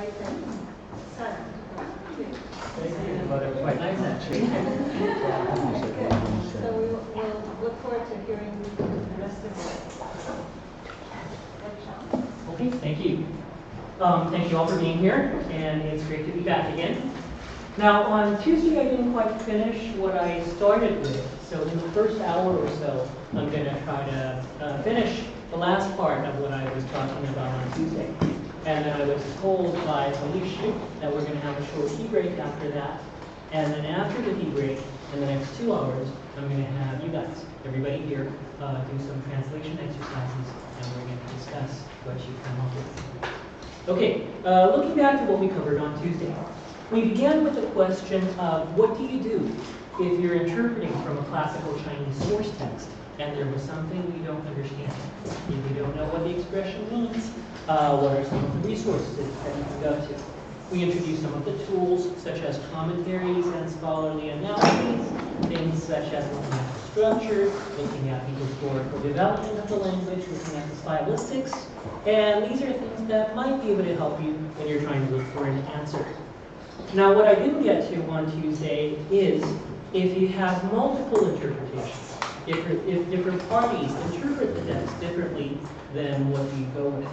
light and sound. Thank you. Well, they're quite nice, actually. Good. So we'll look forward to hearing the rest of it. Wen-Chao. Okay, thank you. Thank you all for being here, and it's great to be back again. Now, on Tuesday, I didn't quite finish what I started with. So in the first hour or so, I'm going to try to finish the last part of what I was talking about on Tuesday. And then I was told by Felicia that we're going to have a short tea break after that. And then after the tea break, in the next 2 hours, I'm going to have you guys, everybody here, do some translation exercises, and we're going to discuss what you come up with. Okay, looking back to what we covered on Tuesday. We began with the question of what do you do if you're interpreting from a classical Chinese source text and there was something you don't understand? If you don't know what the expression means, what are some of the resources that you can go to? We introduced some of the tools, such as commentaries and scholarly analyses, things such as looking at the structure, looking at the historical development of the language, looking at the stylistics, and these are things that might be able to help you when you're trying to look for an answer. Now, what I didn't get to on Tuesday is if you have multiple interpretations, if different parties interpret the text differently, then what do you go with?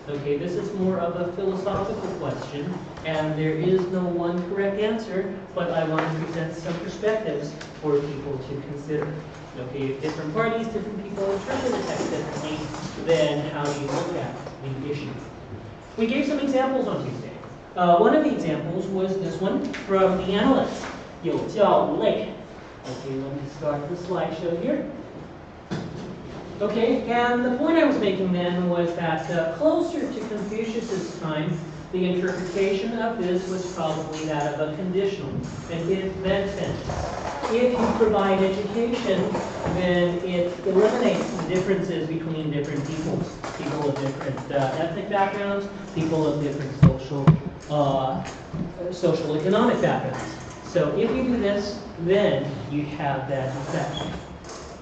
Okay, this is more of a philosophical question, and there is no one correct answer, but I want to present some perspectives for people to consider. Okay, if different parties, different people interpret the text differently, then how do you look at the issue? We gave some examples on Tuesday. One of the examples was this one from the analyst, 有教无类. Okay, let me start the slideshow here. Okay, and the point I was making then was that closer to Confucius's time, the interpretation of this was probably that of a conditional, an if-then sentence. If you provide education, then it eliminates the differences between different peoples, people of different ethnic backgrounds, people of different social economic backgrounds. So if you do this, then you have that effect.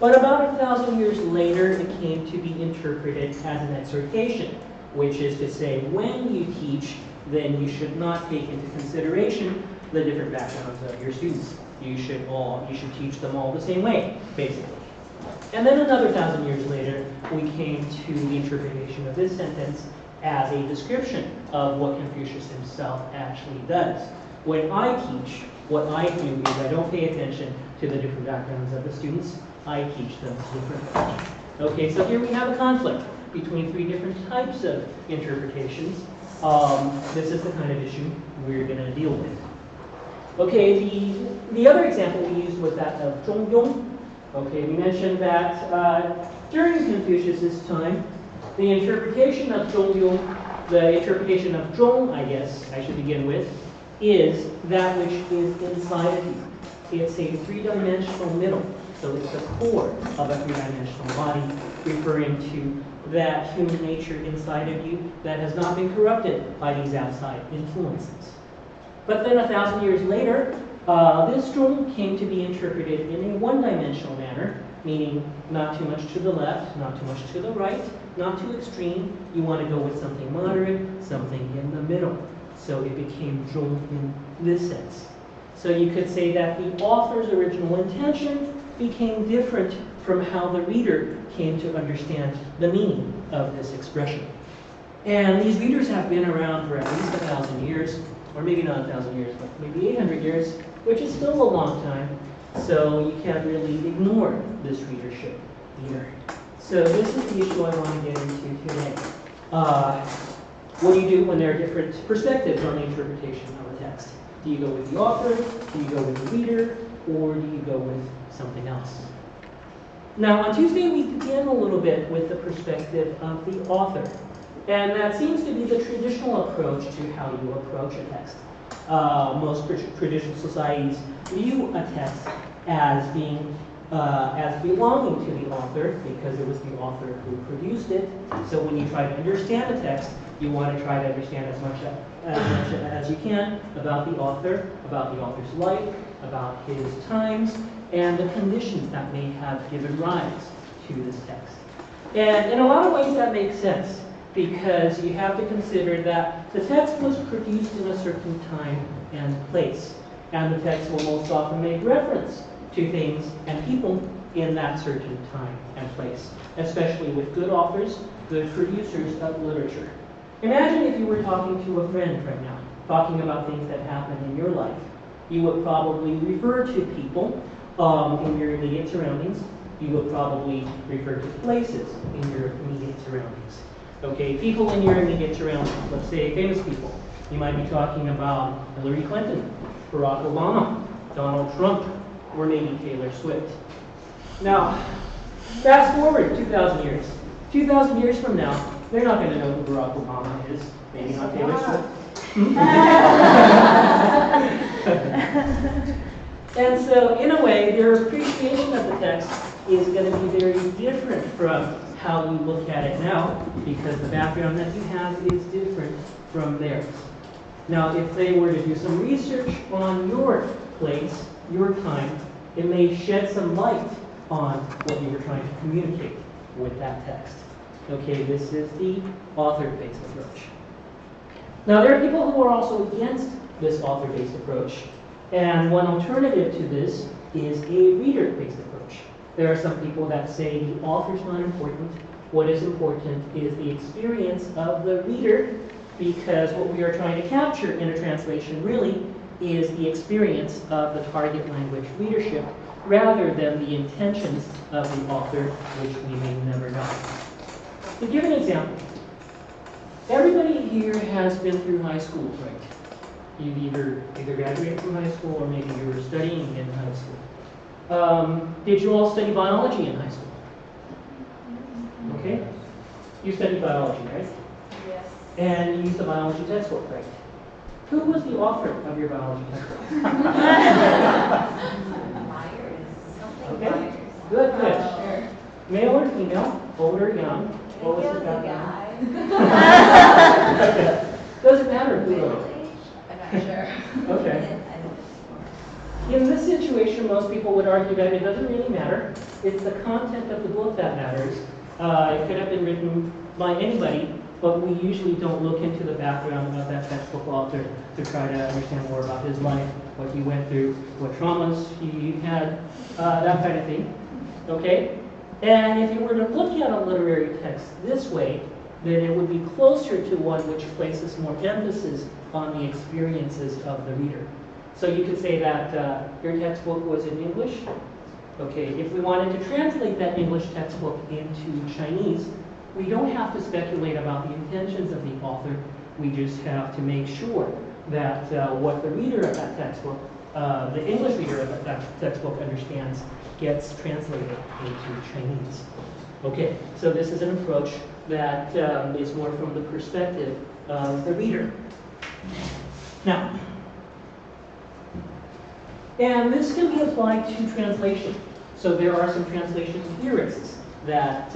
But about 1,000 years later, it came to be interpreted as an exhortation, which is to say, when you teach, then you should not take into consideration the different backgrounds of your students. You should teach them all the same way, basically. And then another 1,000 years later, we came to the interpretation of this sentence as a description of what Confucius himself actually does. When I teach, what I do is I don't pay attention to the different backgrounds of the students. I teach them differently. Okay, so here we have a conflict between 3 different types of interpretations. This is the kind of issue we're going to deal with. Okay, the other example we used was that of Zhongyong. Okay, we mentioned that during Confucius's time, the interpretation of Zhongyong, the interpretation of Zhong, I guess I should begin with, is that which is inside of you. It's a 3-dimensional middle. So it's the core of a 3-dimensional body, referring to that human nature inside of you that has not been corrupted by these outside influences. But then 1,000 years later, this Zhong came to be interpreted in a 1-dimensional manner, meaning not too much to the left, not too much to the right, not too extreme. You want to go with something moderate, something in the middle. So it became Zhong in this sense. So you could say that the author's original intention became different from how the reader came to understand the meaning of this expression. And these readers have been around for at least 1,000 years, or maybe not 1,000 years, but maybe 800 years, which is still a long time. So you can't really ignore this readership either. So this is the issue I want to get into today. What do you do when there are different perspectives on the interpretation of a text? Do you go with the author? Do you go with the reader? Or do you go with something else? Now, on Tuesday, we began a little bit with the perspective of the author. And that seems to be the traditional approach to how you approach a text. Most traditional societies view a text as belonging to the author because it was the author who produced it. So when you try to understand a text, you want to try to understand as much as you can about the author's life, about his times, and the conditions that may have given rise to this text. And in a lot of ways that makes sense, because you have to consider that The text was produced in a certain time and place, and the text will most often make reference to things and people in that certain time and place, especially with good authors, good producers of literature. Imagine if you were talking to a friend right now, talking about things that happened in your life. You would probably refer to people in your immediate surroundings. You would probably refer to places in your immediate surroundings. Okay, people in your immediate surroundings, let's say famous people. You might be talking about Hillary Clinton, Barack Obama, Donald Trump, or maybe Taylor Swift. Now, fast forward 2,000 years. 2,000 years from now, they're not going to know who Barack Obama is. Maybe not Taylor Swift. And so, in a way, their appreciation of the text is going to be very different from how you look at it now, because the background that you have is different from theirs. Now, if they were to do some research on your place, your time, it may shed some light on what you were trying to communicate with that text. Okay, this is the author-based approach. Now, there are people who are also against this author-based approach, and one alternative to this is a reader-based approach. There are some people that say the author's not important. What is important is the experience of the reader, because what we are trying to capture in a translation really is the experience of the target language readership rather than the intentions of the author, which we may never know. To give an example, everybody here has been through high school, right? You've either graduated from high school or maybe you were studying in high school. Did you all study biology in high school? Okay. You studied biology, right? Yes. And you used the biology textbook, right? Who was the author of your biology textbook? Myers. Something Okay. Myers. Good, good. Sure. Male or female, old or young? What was Maybe the it was a background? guy. Doesn't matter who wrote it. I'm not sure. Okay. In this situation, most people would argue that it doesn't really matter. It's the content of the book that matters. It could have been written by anybody, but we usually don't look into the background of that textbook author to try to understand more about his life, what he went through, what traumas he had, that kind of thing. Okay? And if you were to look at a literary text this way, then it would be closer to one which places more emphasis on the experiences of the reader. So you could say that your textbook was in English. Okay, if we wanted to translate that English textbook into Chinese, we don't have to speculate about the intentions of the author. We just have to make sure that what the reader of that textbook, the English reader of that textbook understands, gets translated into Chinese. Okay, so this is an approach that is more from the perspective of the reader. Now, and this can be applied to translation. So there are some translation theorists that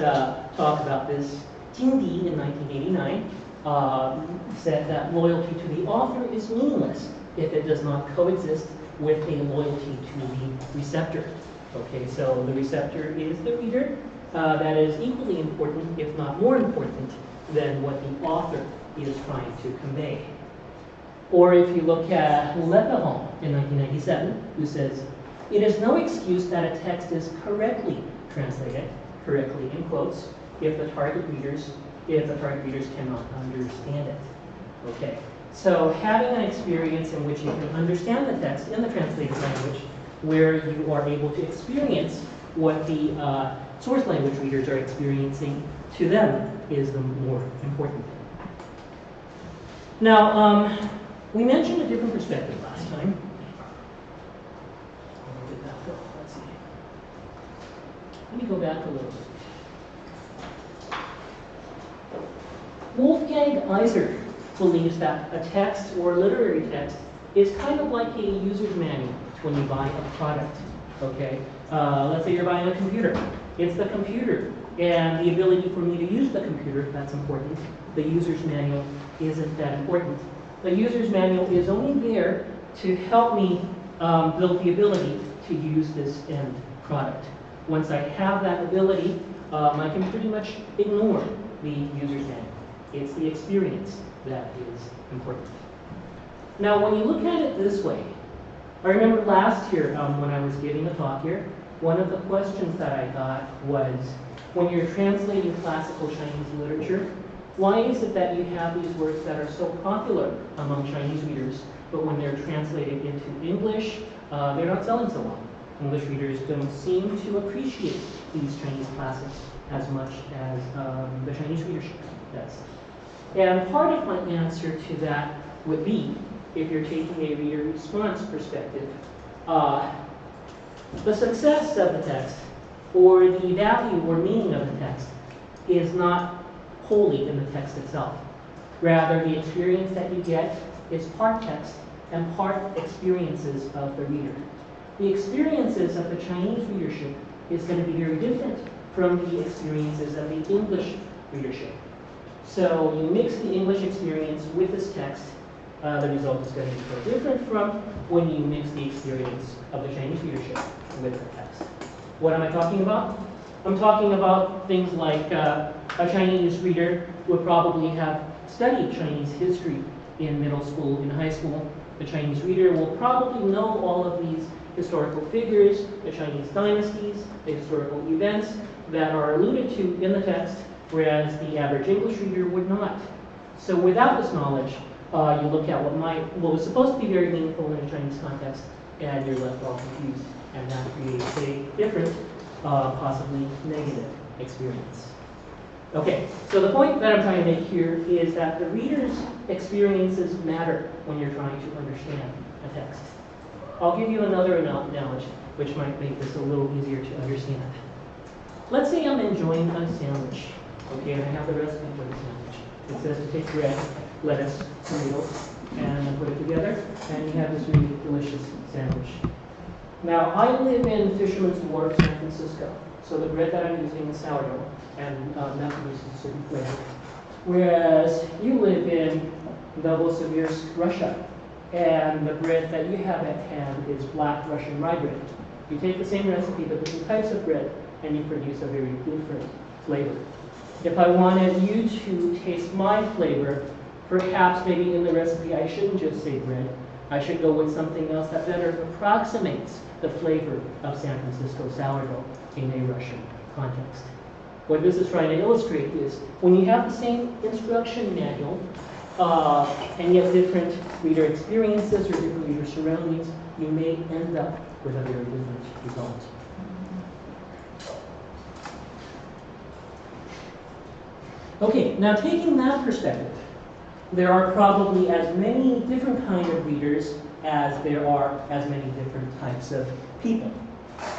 talk about this. Jingdi in 1989 said that loyalty to the author is meaningless if it does not coexist with a loyalty to the receptor. Okay, so the receptor is the reader. That is equally important, if not more important, than what the author is trying to convey. Or if you look at Wen-Chao in 1997, who says, "It is no excuse that a text is correctly translated, correctly in quotes, if the target readers cannot understand it." Okay, so having an experience in which you can understand the text in the translated language, where you are able to experience what the source language readers are experiencing to them, is the more important thing. Now, we mentioned a different perspective last time. Where did that go? Let's see. Let me go back a little bit. Wolfgang Iser believes that a text or literary text is kind of like a user's manual when you buy a product. Okay? Let's say you're buying a computer. It's the computer and the ability for me to use the computer that's important. The user's manual isn't that important. The user's manual is only there to help me build the ability to use this end product. Once I have that ability, I can pretty much ignore the user's manual. It's the experience that is important. Now, when you look at it this way, I remember last year when I was giving a talk here, one of the questions that I got was, when you're translating classical Chinese literature, why is it that you have these works that are so popular among Chinese readers, but when they're translated into English, they're not selling so well? English readers don't seem to appreciate these Chinese classics as much as the Chinese readership does. And part of my answer to that would be, if you're taking a reader response perspective, the success of the text or the value or meaning of the text is not wholly in the text itself. Rather, the experience that you get is part text and part experiences of the reader. The experiences of the Chinese readership is going to be very different from the experiences of the English readership. So you mix the English experience with this text, the result is going to be very different from when you mix the experience of the Chinese readership with the text. What am I talking about? I'm talking about things like a Chinese reader would probably have studied Chinese history in middle school, in high school. The Chinese reader will probably know all of these historical figures, the Chinese dynasties, the historical events that are alluded to in the text, whereas the average English reader would not. So without this knowledge, you look at what was supposed to be very meaningful in a Chinese context, and you're left all confused, and that creates a different, possibly negative experience. Okay, so the point that I'm trying to make here is that the reader's experiences matter when you're trying to understand a text. I'll give you another analogy, which might make this a little easier to understand. Let's say I'm enjoying a sandwich, okay, and I have the recipe for the sandwich. It says to take bread, lettuce, tomatoes, and put it together, and you have this really delicious sandwich. Now, I live in Fisherman's Wharf, San Francisco, so the bread that I'm using is sourdough, and that produces a certain flavor. Whereas you live in Novosibirsk, Russia, and the bread that you have at hand is black Russian rye bread. You take the same recipe, but different types of bread, and you produce a very different flavor. If I wanted you to taste my flavor, perhaps maybe in the recipe I shouldn't just say bread. I should go with something else that better approximates the flavor of San Francisco sourdough in a Russian context. What this is trying to illustrate is when you have the same instruction manual, and yet different reader experiences or different reader surroundings, you may end up with a very different result. Okay, now taking that perspective, there are probably as many different kind of readers as there are as many different types of people.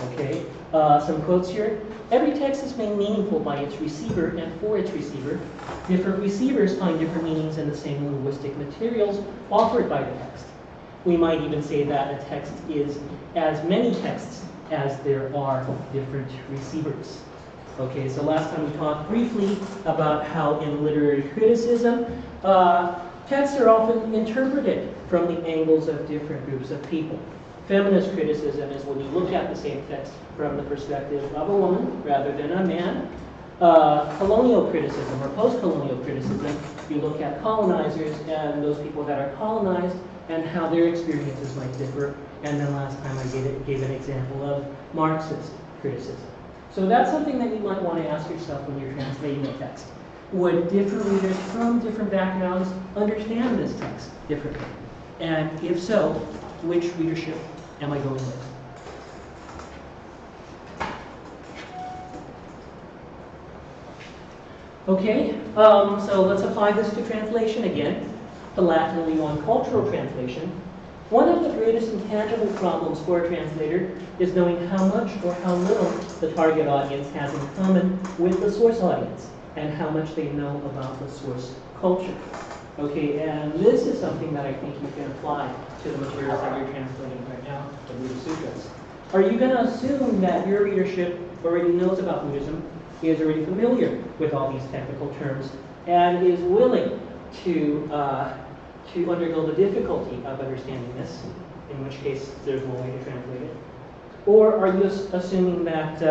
Okay, some quotes here. Every text is made meaningful by its receiver and for its receiver. Different receivers find different meanings in the same linguistic materials offered by the text. We might even say that a text is as many texts as there are different receivers. Okay, so last time we talked briefly about how in literary criticism, texts are often interpreted from the angles of different groups of people. Feminist criticism is when you look at the same text from the perspective of a woman rather than a man. Colonial criticism or post-colonial criticism, you look at colonizers and those people that are colonized and how their experiences might differ. And then last time I gave an example of Marxist criticism. So that's something that you might want to ask yourself when you're translating a text. Would different readers from different backgrounds understand this text differently? And if so, which readership am I going with? Okay, so let's apply this to translation again. The Latin on cultural translation. One of the greatest intangible problems for a translator is knowing how much or how little the target audience has in common with the source audience and how much they know about the source culture. Okay, and this is something that I think you can apply to the materials that you're translating right now, the Buddhist Sutras. Are you going to assume that your readership already knows about Buddhism, is already familiar with all these technical terms, and is willing to undergo the difficulty of understanding this, in which case there's no way to translate it? Or are you assuming that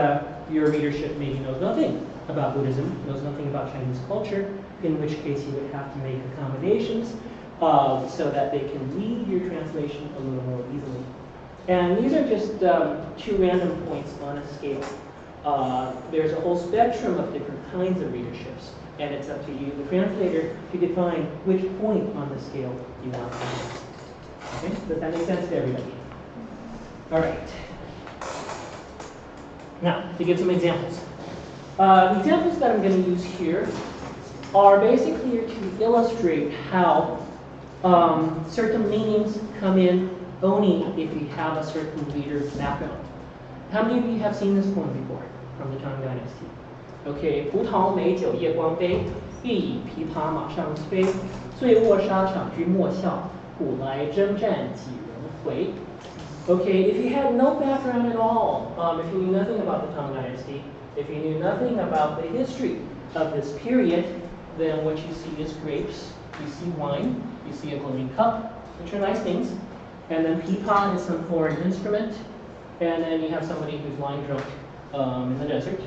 your readership maybe knows nothing about Buddhism, knows nothing about Chinese culture, in which case you would have to make accommodations so that they can read your translation a little more easily. And these are just two random points on a scale. There's a whole spectrum of different kinds of readerships, and it's up to you, the translator, to define which point on the scale you want to use. Okay? Does that make sense to everybody? All right. Now, to give some examples. The examples that I'm going to use here are basically to illustrate how certain meanings come in only if you have a certain reader's background. How many of you have seen this poem before from the Tang Dynasty? Okay, 葡萄美酒夜光杯，欲饮琵琶马上催。醉卧沙场君莫笑，古来征战几人回。Okay, if you had no background at all, if you knew nothing about the Tang Dynasty, if you knew nothing about the history of this period, then what you see is grapes, you see wine, you see a glowing cup, which are nice things, and then pipa is some foreign instrument, and then you have somebody who's lying drunk in the desert,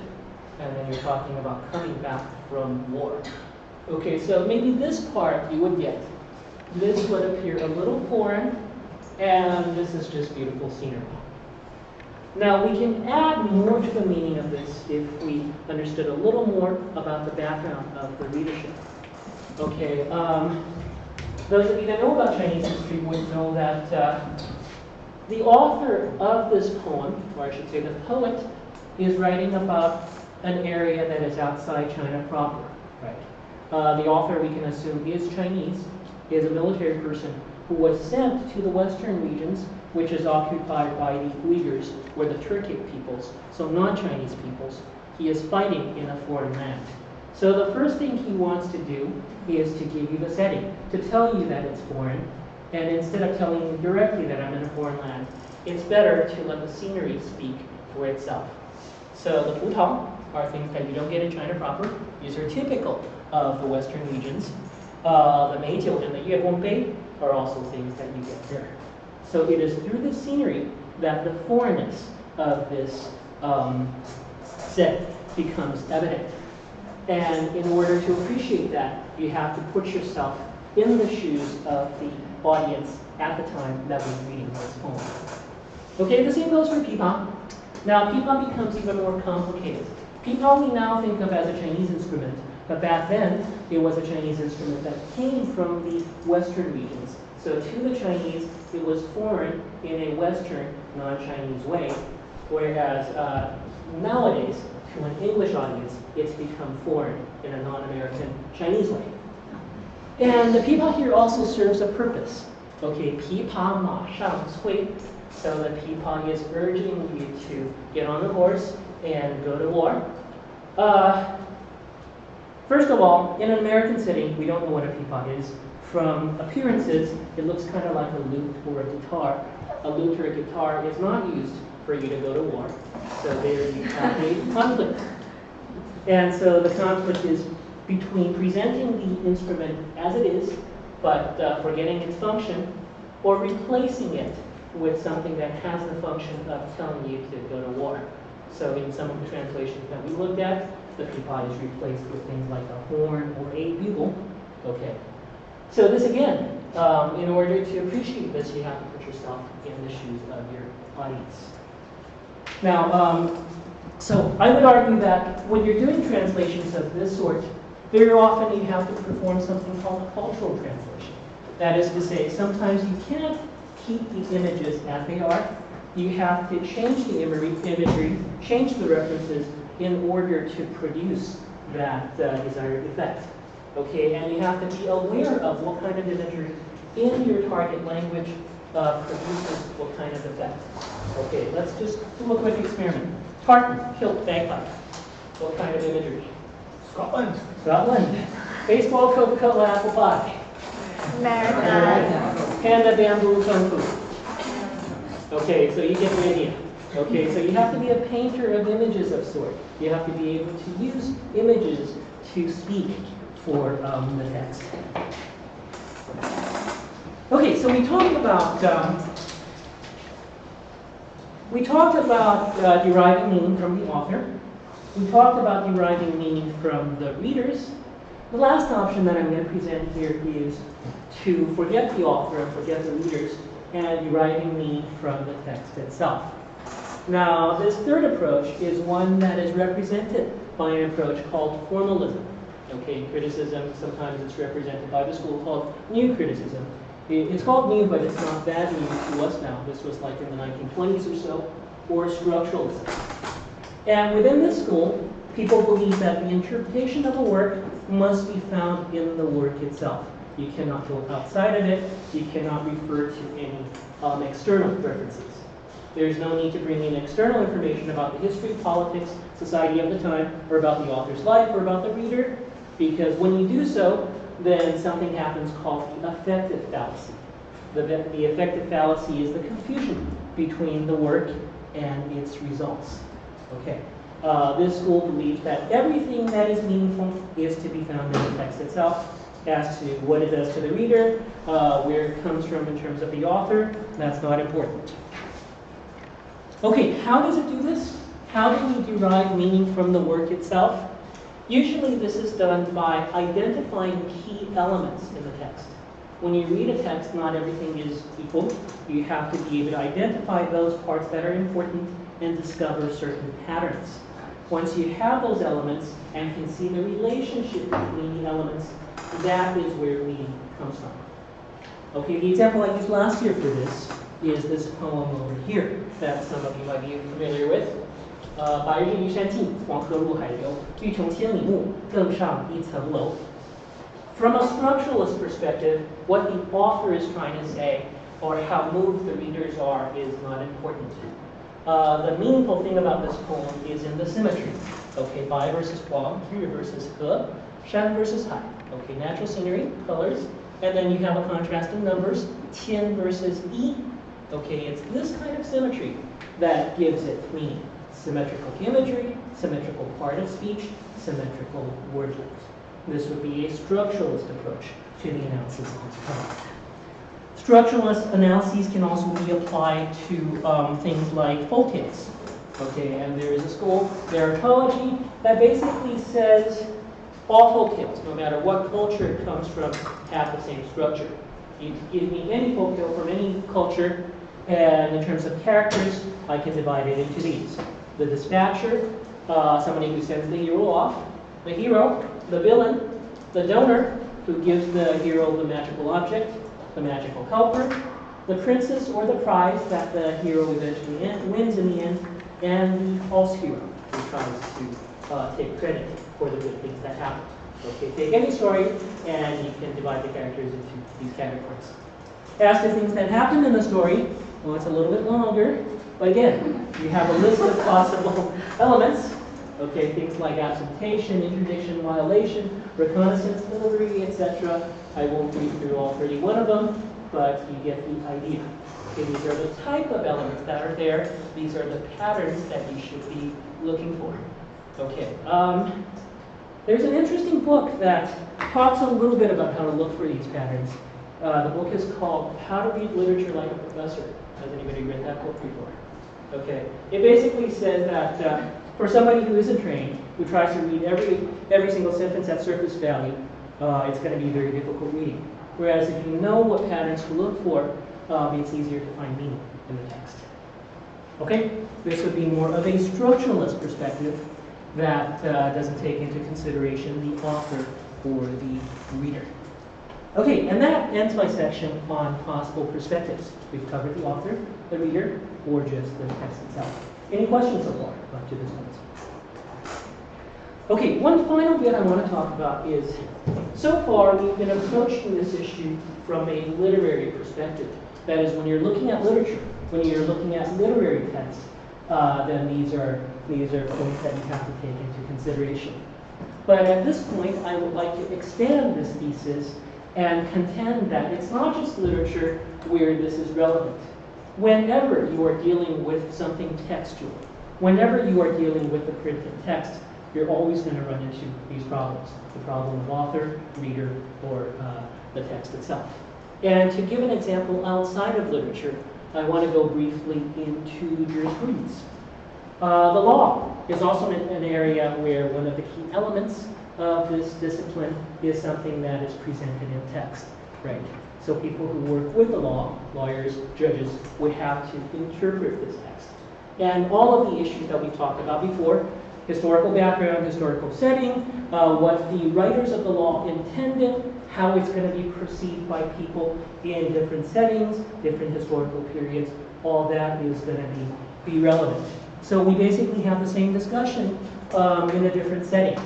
and then you're talking about coming back from war. Okay, so maybe this part you would get. This would appear a little foreign, and this is just beautiful scenery. Now we can add more to the meaning of this if we understood a little more about the background of the readership. Okay, those of you that know about Chinese history would know that the author of this poem, or I should say the poet, is writing about an area that is outside China proper. Right? The author, we can assume, is Chinese, is a military person who was sent to the western regions, which is occupied by the Uyghurs, or the Turkic peoples, so non-Chinese peoples. He is fighting in a foreign land. So the first thing he wants to do is to give you the setting, to tell you that it's foreign, and instead of telling you directly that I'm in a foreign land, it's better to let the scenery speak for itself. So the putao are things that you don't get in China proper. These are typical of the western regions. The meijiu and the yeguangbei are also things that you get there. So it is through the scenery that the foreignness of this set becomes evident. And in order to appreciate that, you have to put yourself in the shoes of the audience at the time that was reading this poem. Okay, the same goes for pipa. Now, pipa becomes even more complicated. Pipa we now think of as a Chinese instrument, but back then it was a Chinese instrument that came from the Western regions. So to the Chinese, it was foreign in a Western, non-Chinese way, whereas nowadays, to an English audience, it's become foreign in a non-American Chinese way. And the pipa here also serves a purpose. Okay, pipa ma shang cui. So the pipa is urging you to get on a horse and go to war. First of all, in an American setting, we don't know what a pipa is. From appearances, it looks kind of like a lute or a guitar. A lute or a guitar is not used for you to go to war. So there you have a conflict. And so the conflict is between presenting the instrument as it is, but forgetting its function, or replacing it with something that has the function of telling you to go to war. So in some of the translations that we looked at, the pipa is replaced with things like a horn or a bugle. Okay. So this again, in order to appreciate this, you have to put yourself in the shoes of your audience. Now, so I would argue that when you're doing translations of this sort, very often you have to perform something called a cultural translation. That is to say, sometimes you can't keep the images as they are. You have to change the imagery, change the references in order to produce that desired effect. Okay, and you have to be aware of what kind of imagery in your target language produces what kind of effect. Okay, let's just do a quick experiment. Tartan, kilt, bagpipe. What kind of imagery? Scotland. Scotland. Baseball, Coca-Cola, apple pie. America. Panda, bamboo, kung fu. Okay, so you get the idea. Okay, so you have to be a painter of images of sort. You have to be able to use images to speak for the text. Okay, so we talked about deriving meaning from the author. We talked about deriving meaning from the readers. The last option that I'm going to present here is to forget the author and forget the readers and deriving meaning from the text itself. Now, this third approach is one that is represented by an approach called formalism. Okay, criticism, sometimes it's represented by the school called new criticism. It's called new, but it's not that new to us now. This was like in the 1920s or so, or structuralism. And within this school, people believe that the interpretation of a work must be found in the work itself. You cannot go outside of it. You cannot refer to any external references. There's no need to bring in external information about the history, politics, society of the time, or about the author's life, or about the reader, because when you do so, then something happens called the affective fallacy. The affective fallacy is the confusion between the work and its results. Okay. This school believes that everything that is meaningful is to be found in the text itself. As to what it does to the reader, where it comes from in terms of the author, that's not important. Okay, how does it do this? How do we derive meaning from the work itself? Usually this is done by identifying key elements in the text. When you read a text, not everything is equal. You have to be able to identify those parts that are important and discover certain patterns. Once you have those elements and can see the relationship between the elements, that is where meaning comes from. Okay, the example I used last year for this is this poem over here that some of you might be familiar with. 白日依山尽，黄河入海流，欲穷千里目，更上一层楼. From a structuralist perspective, what the author is trying to say, or how moved the readers are, is not important. The meaningful thing about this poem is in the symmetry. Okay, 白 versus 黄, 日 versus 河, 山 versus 海. Okay, natural scenery, colors, and then you have a contrast in numbers, 千 versus 一. Okay, it's this kind of symmetry that gives it meaning. Symmetrical imagery, symmetrical part of speech, symmetrical wordings. This would be a structuralist approach to the analysis of this poem. Structuralist analyses can also be applied to things like folktales. Okay, and there is a school, narratology, that basically says all folktales, no matter what culture it comes from, have the same structure. You give me any folktale from any culture, and in terms of characters, I can divide it into these. The dispatcher, somebody who sends the hero off, the hero, the villain, the donor, who gives the hero the magical object, the magical helper, the princess or the prize that the hero eventually wins in the end, and the false hero, who tries to take credit for the good things that happen. Okay, take any story, and you can divide the characters into these categories. As to things that happen in the story, well, it's a little bit longer, but again, you have a list of possible elements. Okay, things like absentation, interdiction, violation, reconnaissance, delivery, etc. I won't read through all 31 of them, but you get the idea. Okay, these are the type of elements that are there. These are the patterns that you should be looking for. Okay, there's an interesting book that talks a little bit about how to look for these patterns. The book is called How to Read Literature Like a Professor. Has anybody read that book before? Okay, it basically says that for somebody who isn't trained, who tries to read every single sentence at surface value, it's going to be very difficult reading. Whereas if you know what patterns to look for, it's easier to find meaning in the text. Okay, this would be more of a structuralist perspective that doesn't take into consideration the author or the reader. Okay, and that ends my section on possible perspectives. We've covered the author, the reader, or just the text itself. Any questions so far up to this point? Okay, one final bit I want to talk about is, so far we've been approaching this issue from a literary perspective. That is, when you're looking at literature, when you're looking at literary text, then these are points that you have to take into consideration. But at this point, I would like to expand this thesis and contend that it's not just literature where this is relevant. Whenever you are dealing with something textual, whenever you are dealing with the printed text, you're always going to run into these problems. The problem of author, reader, or the text itself. And to give an example outside of literature, I want to go briefly into jurisprudence. The law is also an area where one of the key elements of this discipline is something that is presented in text, right? So people who work with the law, lawyers, judges, would have to interpret this text. And all of the issues that we talked about before, historical background, historical setting, what the writers of the law intended, how it's going to be perceived by people in different settings, different historical periods, all that is going to be relevant. So we basically have the same discussion in a different setting.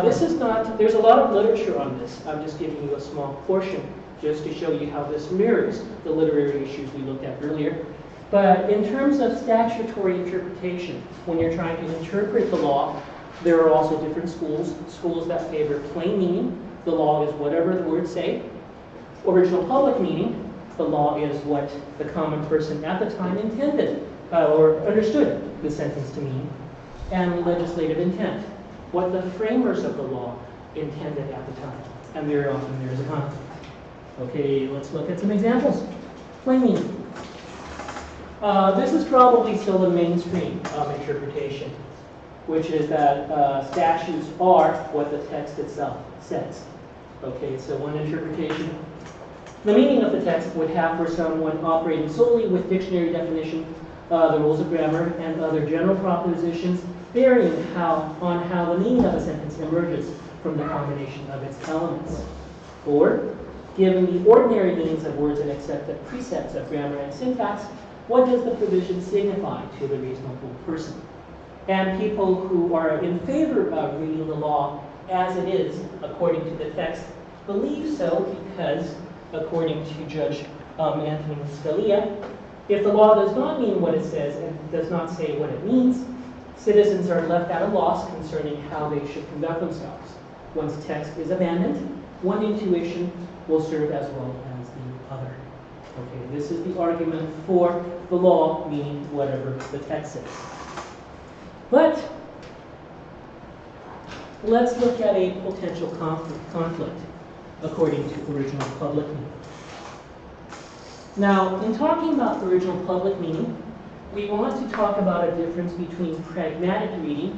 This is not, there's a lot of literature on this. I'm just giving you a small portion just to show you how this mirrors the literary issues we looked at earlier. But in terms of statutory interpretation, when you're trying to interpret the law, there are also different schools. Schools that favor plain meaning, the law is whatever the words say. Original public meaning, the law is what the common person at the time intended or understood the sentence to mean. And legislative intent, what the framers of the law intended at the time. And very often there's a conflict. Okay, let's look at some examples. Plain meaning. This is probably still the mainstream interpretation, which is that statutes are what the text itself says. Okay, so one interpretation. The meaning of the text would have for someone operating solely with dictionary definition, the rules of grammar, and other general propositions, varying on how the meaning of a sentence emerges from the combination of its elements. Or, given the ordinary meanings of words and accepted precepts of grammar and syntax, what does the provision signify to the reasonable person? And people who are in favor of reading the law as it is, according to the text, believe so because, according to Judge Anthony Scalia, if the law does not mean what it says and does not say what it means, citizens are left at a loss concerning how they should conduct themselves. Once text is abandoned, one intuition will serve as well as the other. Okay, this is the argument for the law meaning whatever the text says. But let's look at a potential conflict according to original public meaning. Now, in talking about original public meaning, we want to talk about a difference between pragmatic reading,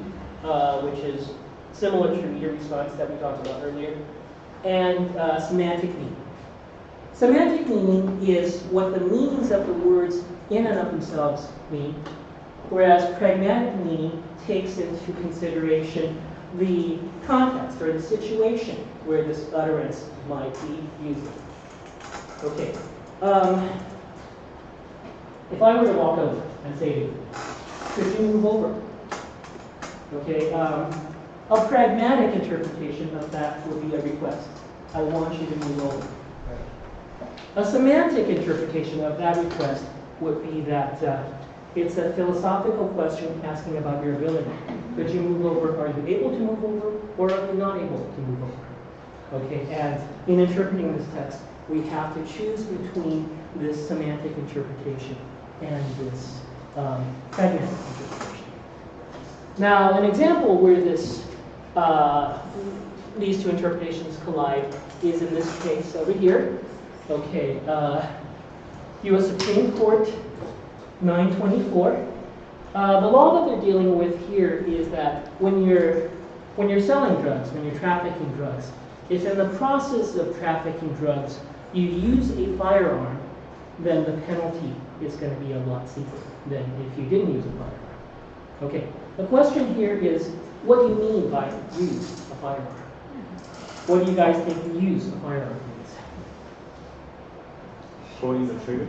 which is similar to reader response that we talked about earlier, and semantic meaning. Semantic meaning is what the meanings of the words in and of themselves mean, whereas pragmatic meaning takes into consideration the context or the situation where this utterance might be used. Okay. If I were to walk over and say to you, could you move over? Okay. A pragmatic interpretation of that would be a request. I want you to move over. A semantic interpretation of that request would be that it's a philosophical question asking about your ability. Could you move over? Are you able to move over, or are you not able to move over? Okay, and in interpreting this text, we have to choose between this semantic interpretation and this pragmatic interpretation. Now, an example where these two interpretations collide is in this case over here. Okay, U.S. Supreme Court 924. The law that they're dealing with here is that when you're selling drugs, when you're trafficking drugs, if in the process of trafficking drugs you use a firearm, then the penalty is going to be a lot steeper than if you didn't use a firearm. Okay, the question here is, what do you mean by use a firearm? What do you guys think use a firearm means? Pulling the trigger.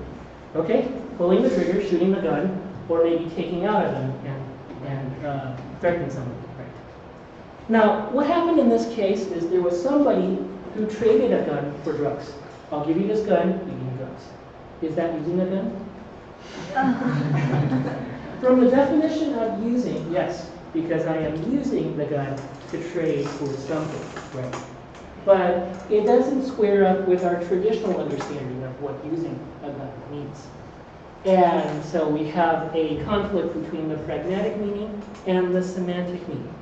Okay, pulling the trigger, shooting the gun, or maybe taking out a gun and threatening someone. Right. Now, what happened in this case is there was somebody who traded a gun for drugs. I'll give you this gun, you give me drugs. Is that using a gun? From the definition of using, yes, because I am using the gun to trade for something, right? But it doesn't square up with our traditional understanding of what using a gun means. And so we have a conflict between the pragmatic meaning and the semantic meaning.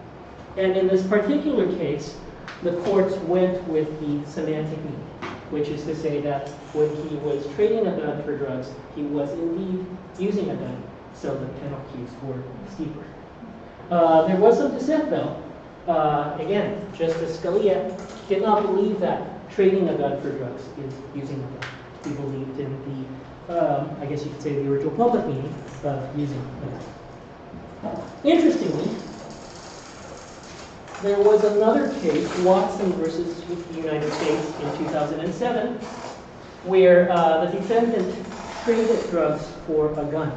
And in this particular case, the courts went with the semantic meaning, which is to say that when he was trading a gun for drugs, he was indeed using a gun, so the penalties were steeper. There was some dissent, though, Again, Justice Scalia did not believe that trading a gun for drugs is using a gun. He believed in the, I guess you could say, the original public meaning of using a gun. Interestingly, there was another case, Watson versus the United States in 2007, where the defendant traded drugs for a gun.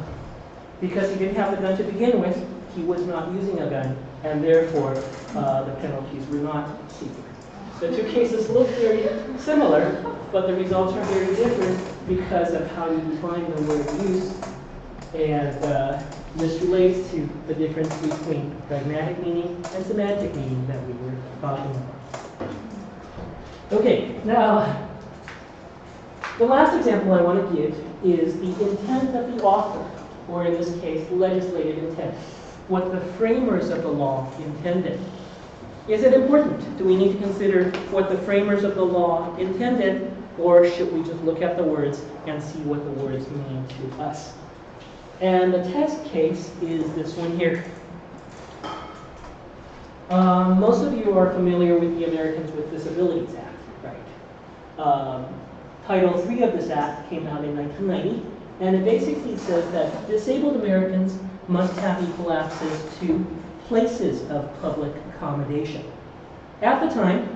Because he didn't have the gun to begin with, he was not using a gun, and therefore the penalties were not secret. The two cases look very similar, but the results are very different because of how you define the word use. And this relates to the difference between pragmatic meaning and semantic meaning that we were talking about. Okay, now, the last example I want to give is the intent of the author, or in this case, legislative intent, what the framers of the law intended. Is it important? Do we need to consider what the framers of the law intended, or should we just look at the words and see what the words mean to us? And the test case is this one here. Most of you are familiar with the Americans with Disabilities Act, right? Title III of this act came out in 1990, and it basically says that disabled Americans must have equal access to places of public accommodation. At the time,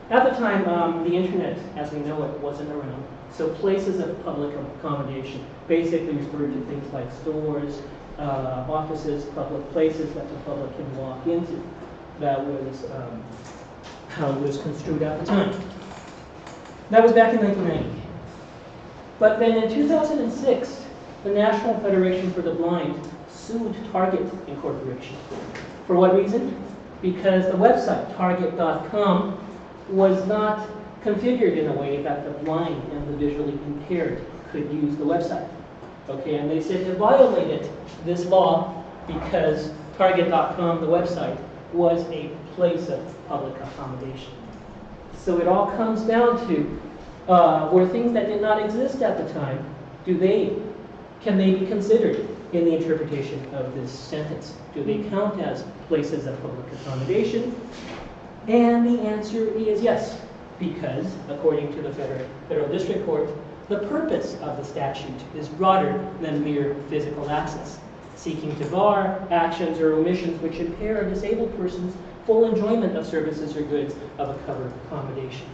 the internet, as we know it, wasn't around. So places of public accommodation basically referred to things like stores, offices, public places that the public can walk into. That was how it was construed at the time. That was back in 1990. But then in 2006, the National Federation for the Blind sued Target Incorporation. For what reason? Because the website, target.com, was not configured in a way that the blind and the visually impaired could use the website. Okay, and they said it violated this law because target.com, the website, was a place of public accommodation. So it all comes down to were things that did not exist at the time, can they be considered in the interpretation of this sentence? Do they count as places of public accommodation? And the answer is yes, because according to the Federal District Court, the purpose of the statute is broader than mere physical access, seeking to bar actions or omissions which impair a disabled person's full enjoyment of services or goods of a covered accommodation.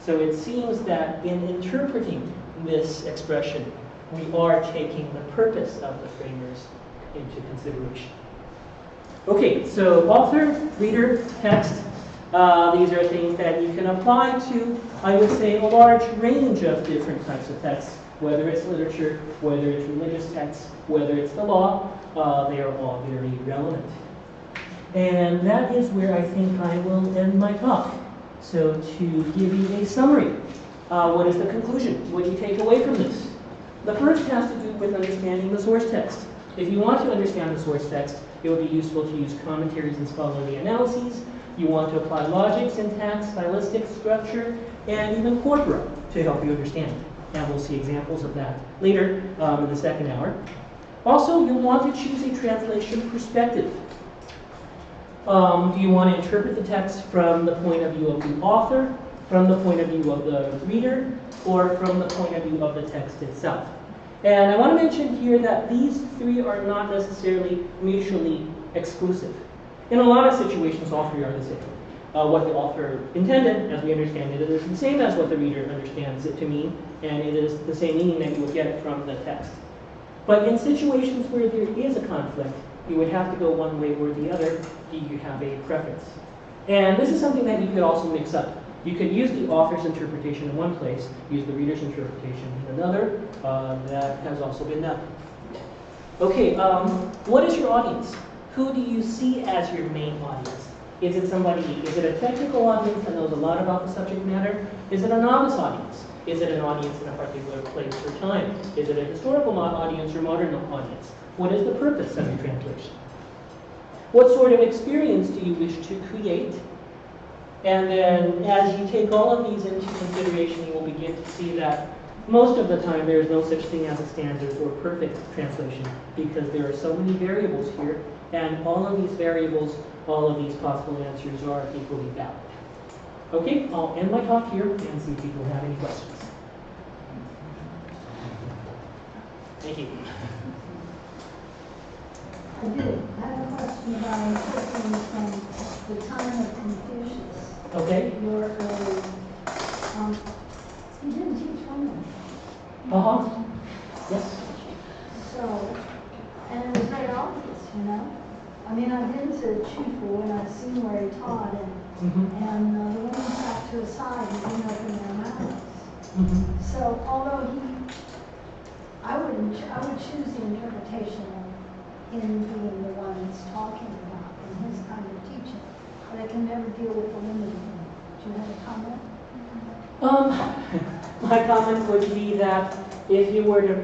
So it seems that in interpreting this expression, we are taking the purpose of the framers into consideration. Okay, so author, reader, text, these are things that you can apply to, I would say, a large range of different types of texts, whether it's literature, whether it's religious texts, whether it's the law, they are all very relevant. And that is where I think I will end my talk. So to give you a summary, what is the conclusion? What do you take away from this? The first has to do with understanding the source text. If you want to understand the source text, it would be useful to use commentaries and scholarly analyses. You want to apply logic, syntax, stylistic structure, and even corpora to help you understand. And we'll see examples of that later in the second hour. Also, you'll want to choose a translation perspective. Do you want to interpret the text from the point of view of the author, from the point of view of the reader, or from the point of view of the text itself? And I want to mention here that these three are not necessarily mutually exclusive. In a lot of situations, all three are the same. What the author intended, as we understand it, is the same as what the reader understands it to mean, and it is the same meaning that you would get from the text. But in situations where there is a conflict, you would have to go one way or the other. Do you have a preference? And this is something that you could also mix up. You could use the author's interpretation in one place, use the reader's interpretation in another. That has also been done. Okay, what is your audience? Who do you see as your main audience? Is it a technical audience that knows a lot about the subject matter? Is it a novice audience? Is it an audience in a particular place or time? Is it a historical audience or modern audience? What is the purpose of your translation? What sort of experience do you wish to create? And then as you take all of these into consideration, you will begin to see that most of the time there is no such thing as a standard or perfect translation because there are so many variables here, and all of these variables, all of these possible answers are equally valid. Okay, I'll end my talk here and see if people have any questions. Thank you. I do. I have a question about interpreting from the time of Confucius. Okay. Your early, you didn't teach women. Uh-huh. Yes. So, and it was very obvious, you know. I mean, I've been to Chufu and I've seen where he taught, and the women sat to a side and didn't open their mouths. So, although I would choose the interpretation of him being the one that's talking about in his kind of teaching, but I can never deal with the women. Do you have a comment? My comment would be that if you were to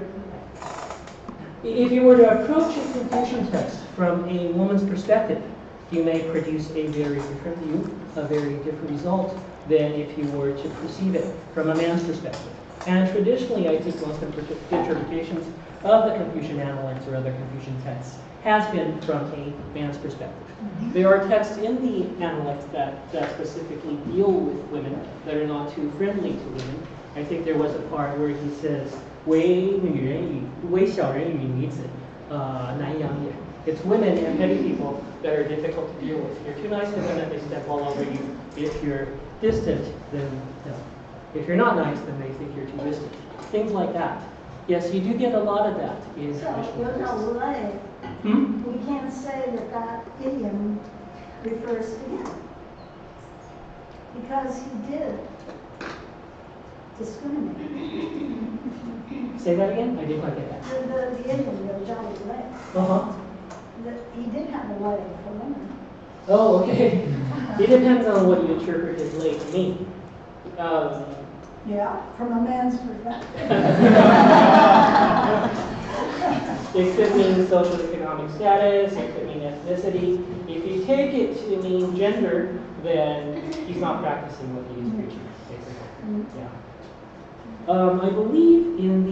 approach a Confucian text from a woman's perspective, you may produce a very different view, a very different result than if you were to perceive it from a man's perspective. And traditionally, I think most interpretations of the Confucian Analects or other Confucian texts has been from a man's perspective. There are texts in the Analects that specifically deal with women, that are not too friendly to women. I think there was a part where he says, 为小人与女子难养也. It's women and petty people that are difficult to deal with. If you're too nice to them, they step all over you. If you're distant, then no. If you're not nice, then they think you're too distant. Things like that. Yes, you do get a lot of that in traditional texts. We can't say that idiom refers to him because he did discriminate. Say that again? I didn't quite get that. The idiom, the jolly leg. He did have a leg for women. Oh, okay. It depends on what you interpret his leg to mean. Yeah, from a man's perspective. It could mean socioeconomic status, it could mean ethnicity. If you take it to mean gender, then he's not practicing what he is preaching, basically. Yeah. I believe in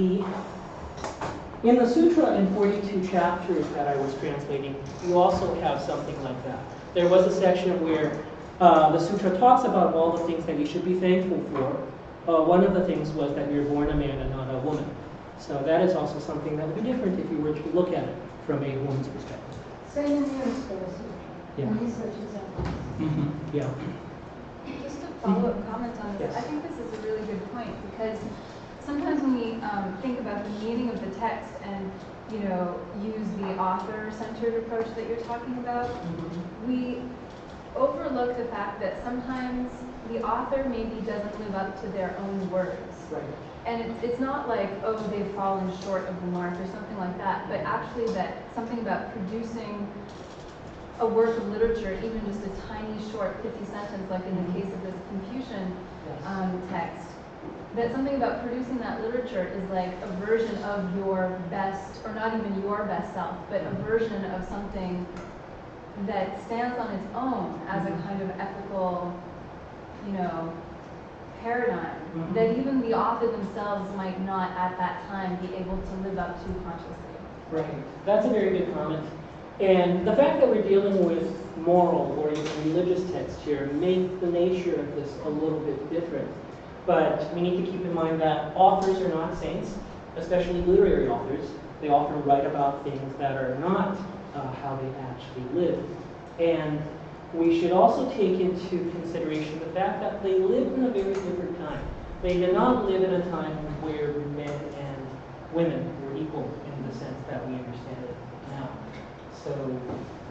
the sutra in 42 chapters that I was translating, you also have something like that. There was a section where the sutra talks about all the things that you should be thankful for. One of the things was that you're born a man and not a woman. So that is also something that would be different if you were to look at it from a woman's perspective. Same in the Universe. Yeah. And research examples. Yeah. Just a follow-up comment on this. Yes. I think this is a really good point because sometimes when we think about the meaning of the text and use the author-centered approach that you're talking about, we overlook the fact that sometimes the author maybe doesn't live up to their own words. Right. And it's not like, oh, they've fallen short of the mark or something like that, but actually that something about producing a work of literature, even just a tiny short pithy sentence, like in the case of this Confucian text, that something about producing that literature is like a version of your best, or not even your best self, but a version of something that stands on its own as a kind of ethical, paradigm that even the author themselves might not at that time be able to live up to consciously. Right. That's a very good comment. And the fact that we're dealing with moral or even religious text here makes the nature of this a little bit different. But we need to keep in mind that authors are not saints, especially literary authors. They often write about things that are not how they actually live. And we should also take into consideration the fact that they lived in a very different time. They did not live in a time where men and women were equal in the sense that we understand it now. So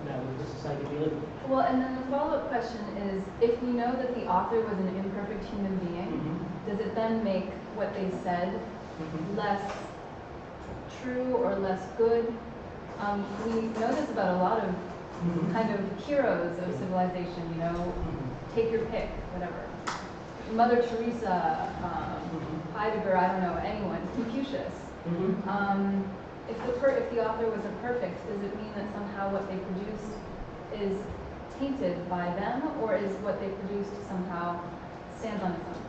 that was the society we lived in. Well, and then the follow-up question is, if we know that the author was an imperfect human being, does it then make what they said less true or less good? We know this about a lot of kind of heroes of civilization, take your pick, whatever. Mother Teresa, Heidegger, I don't know, anyone, Confucius. If the author was imperfect, does it mean that somehow what they produced is tainted by them, or is what they produced somehow stands on its own?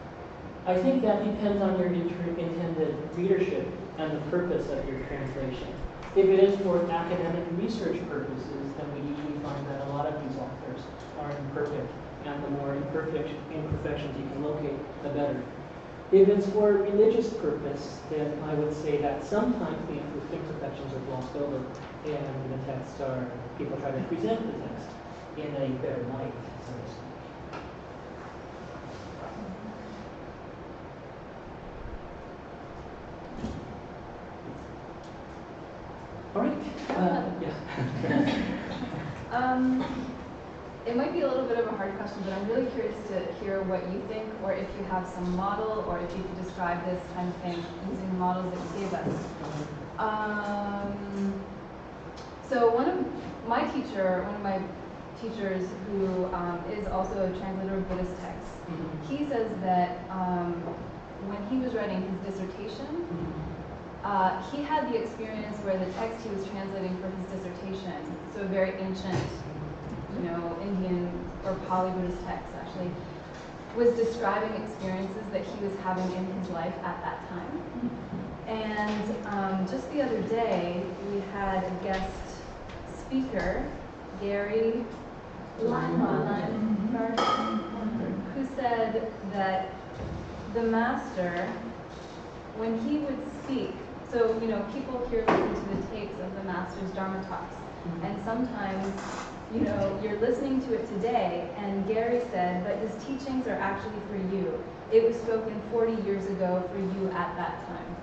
I think that depends on your intended readership and the purpose of your translation. If it is for academic research purposes, then we usually find that a lot of these authors are imperfect, and the more imperfections you can locate, the better. If it's for religious purpose, then I would say that sometimes the imperfections are glossed over, and the texts are, people try to present the text in a better light, so to speak. All right. Yeah. It might be a little bit of a hard question, but I'm really curious to hear what you think, or if you have some model, or if you could describe this kind of thing using the models that you gave us. So one of my teachers who is also a translator of Buddhist texts, he says that when he was writing his dissertation, he had the experience where the text he was translating for his dissertation, so a very ancient, Indian or Pali-Buddhist text actually, was describing experiences that he was having in his life at that time. And just the other day, we had a guest speaker, Gary Lundberg, who said that the master, when he would speak, so, people here listen to the tapes of the master's Dharma talks, and sometimes, you're listening to it today, and Gary said that his teachings are actually for you. It was spoken 40 years ago for you at that time.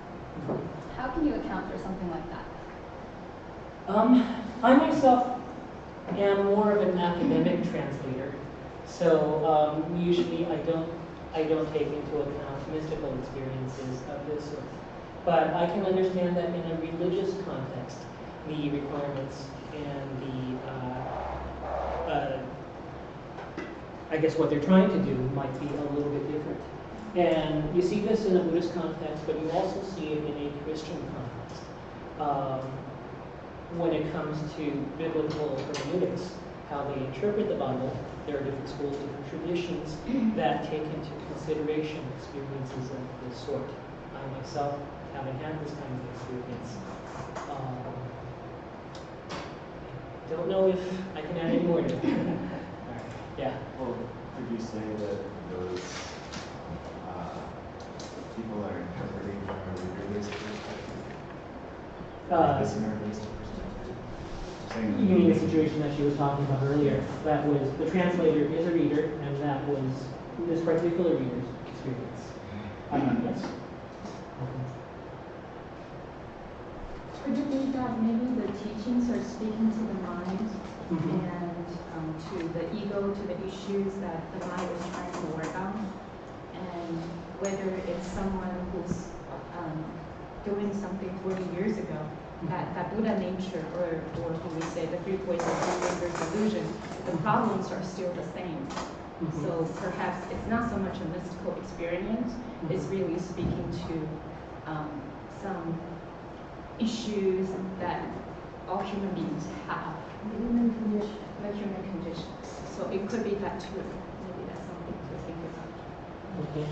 How can you account for something like that? I myself am more of an academic translator, so usually I don't take into account mystical experiences of this sort. But I can understand that in a religious context, the requirements and the I guess what they're trying to do might be a little bit different. And you see this in a Buddhist context, but you also see it in a Christian context. When it comes to biblical hermeneutics, how they interpret the Bible, there are different schools, different traditions that take into consideration experiences of this sort. I myself, having had this kind of experience, don't know if I can add any more to it. Yeah. Well, could you say that those people are interpreting from a reader-based perspective? Listener-based perspective? You mean the situation that she was talking about earlier? That was, the translator is a reader, and that was this particular reader's experience. Yes. Could it be that maybe the teachings are speaking to the mind and to the ego, to the issues that the mind is trying to work on? And whether it's someone who's doing something 40 years ago, that Buddha nature, or when we say the three poisons of fingers illusion, the problems are still the same. So perhaps it's not so much a mystical experience, it's really speaking to some issues that all human beings have. The human condition. The human condition. So it could be that too. Maybe that's something to think about. Okay.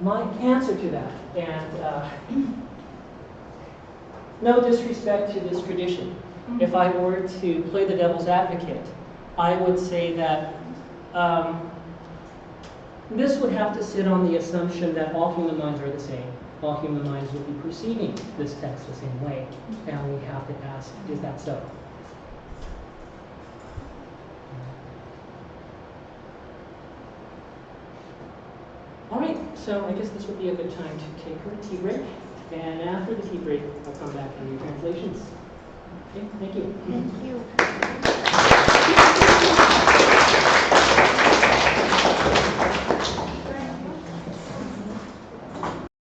My answer to that, and no disrespect to this tradition, if I were to play the devil's advocate, I would say that this would have to sit on the assumption that all human minds are the same. All human minds would be perceiving this text the same way, and we have to ask, is that so? All right, so I guess this would be a good time to take our tea break, and after the tea break, I'll come back and do translations. Okay, thank you. Thank you.